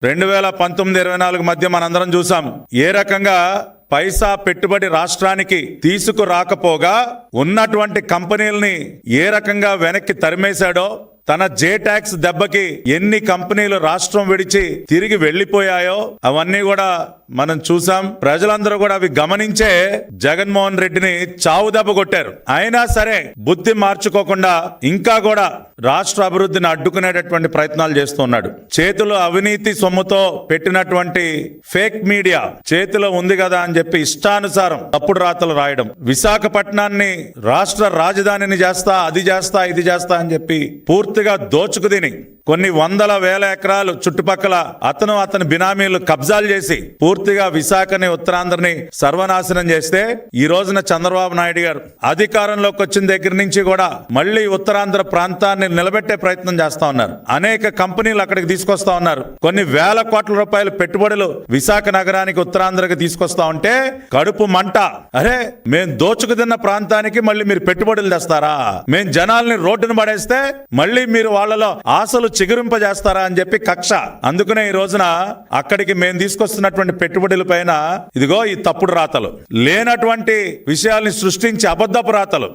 2019-24 మధ్య మనందరం చూసాం ఏ రకంగా పైసా పెట్టుబడి రాష్ట్రానికి తీసుకురాకపోగా ఉన్నటువంటి కంపెనీలని ఏ రకంగా వెనక్కి తరిమేశాడో, తన జే ట్యాక్స్ దెబ్బకి ఎన్ని కంపెనీలు రాష్ట్రం విడిచి తిరిగి వెళ్లిపోయాయో అవన్నీ కూడా మనం చూసాం. ప్రజలందరూ కూడా అవి గమనించే జగన్మోహన్ రెడ్డిని చావు దెబ్బ కొట్టారు. అయినా సరే బుద్ధి మార్చుకోకుండా ఇంకా కూడా రాష్ట్ర అభివృద్ధిని అడ్డుకునేటటువంటి ప్రయత్నాలు చేస్తున్నాడు. చేతిలో అవినీతి సొమ్ముతో పెట్టినటువంటి ఫేక్ మీడియా చేతిలో ఉంది కదా అని చెప్పి ఇష్టానుసారం తప్పుడు రాతలు రాయడం, విశాఖపట్నాన్ని రాష్ట్ర రాజధానిని చేస్తా, అది చేస్తా, ఇది చేస్తా అని చెప్పి పూర్తిగా దోచుకు తిని కొన్ని వందల వేల ఎకరాలు చుట్టుపక్కల అతని బినామీలు కబ్జాలు చేసి పూర్తిగా విశాఖని, ఉత్తరాంధ్రని సర్వనాశనం చేస్తే ఈ రోజున చంద్రబాబు నాయుడు గారు అధికారంలోకి వచ్చిన దగ్గర నుంచి కూడా మళ్ళీ ఉత్తరాంధ్ర ప్రాంతాన్ని నిలబెట్టే ప్రయత్నం చేస్తా ఉన్నారు. అనేక కంపెనీలు అక్కడికి తీసుకొస్తా ఉన్నారు. కొన్ని వేల కోట్ల రూపాయల పెట్టుబడులు విశాఖ నగరానికి, ఉత్తరాంధ్రకి తీసుకొస్తా ఉంటే కడుపు మంట. అరే, మేం దోచుకు తిన్న ప్రాంతానికి మళ్ళీ మీరు పెట్టుబడులు తెస్తారా? మేం జనాల్ని రోడ్డును పడేస్తే మళ్ళీ మీరు వాళ్ళలో ఆశలు చిగురింపజేస్తారా అని చెప్పి కక్ష. అందుకనే ఈ రోజున అక్కడికి మేము తీసుకొస్తున్నటువంటి పెట్టుబడుల పైన ఇదిగో ఈ తప్పుడు రాతలు, లేనటువంటి విషయాల్ని సృష్టించి అబద్ధపు రాతలు